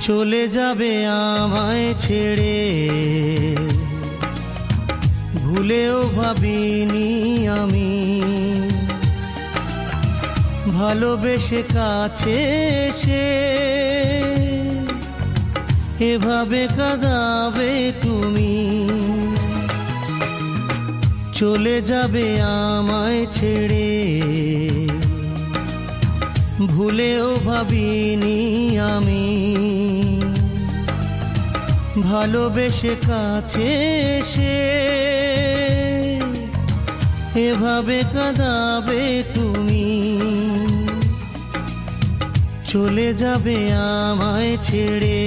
চলে যাবে আমায় ছেড়ে, ভুলেও ভাবিনি আমি ভালোবেসে কাছে এসে এভাবে কাঁদাবে তুমি। চলে যাবে আমায় ছেড়ে, ভুলেও ভাবিনি আমি ভালোবেসে কাছে এসে এভাবে কাঁদাবে তুমি। চলে যাবে আমায় ছেড়ে।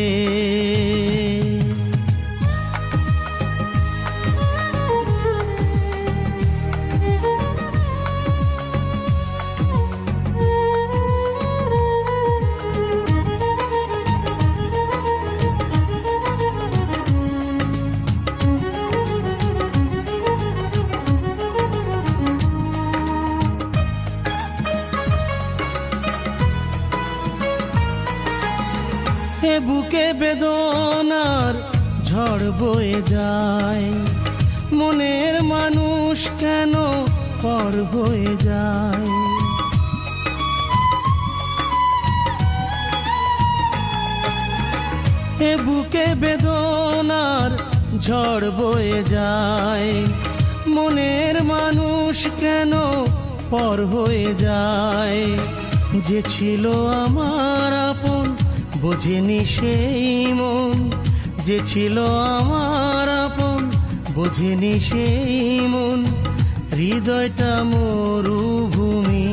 এ বুকে বেদনার ঝড় বয়ে যায়, মনের মানুষ কেন পর হয়ে যায়। এ বুকে বেদনার ঝড় বয়ে যায়, মনের মানুষ কেন পর হয়ে যায়। যে ছিল আমার আপন বোঝেনি সেই মন, যে ছিল আমার আপন বোঝেনি সেই মন। হৃদয়টা মরুভূমি,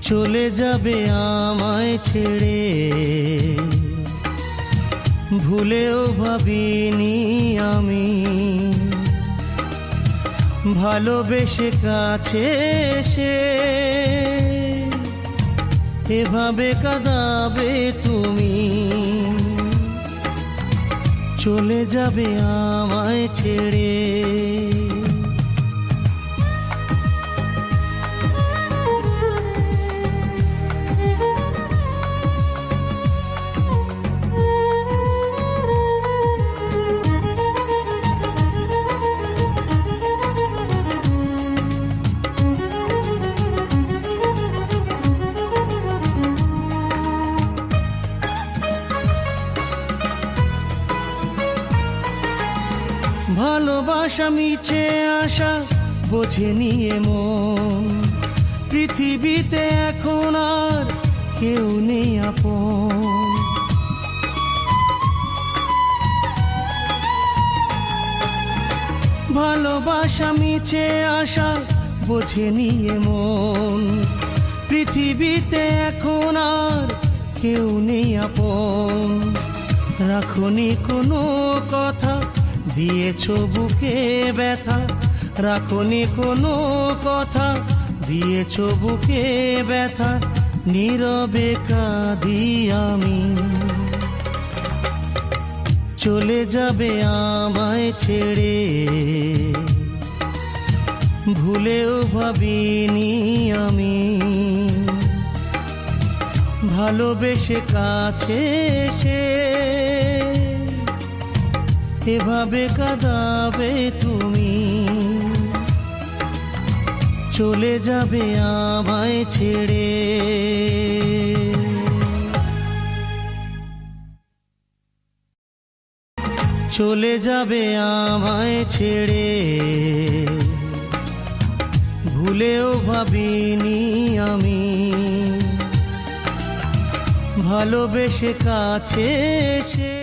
চলে যাবে আমায় ছেড়ে, ভুলেও ভাবিনি আমি ভালোবেসে কাছে এসে এভাবে কাঁদাবে তুমি। চলে যাবে আমায় ছেড়ে। ভালোবাসা মিছে আশা বোঝেনি মন, পৃথিবীতে এখন আর কেউ নেই আপন। ভালোবাসা মিছে আশা বোঝেনি মন, পৃথিবীতে এখন আর কেউ নেই আপন। রাখনি কোনো কথা, দিয়েছ বুকে ব্যথা, রাখনি কোনো কথা, দিয়েছ বুকে ব্যথা। নীরবে কাঁদি আমি, চলে যাবে আমায় ছেড়ে, ভুলেও ভাবিনি আমি ভালোবেসে কাছে এসে এভাবে কাঁদাবে তুমি। চলে যাবে আমায় ছেড়ে। চলে যাবে আমায় ছেড়ে, ভুলেও ভাবিনি আমি ভালোবেসে কাছে এসে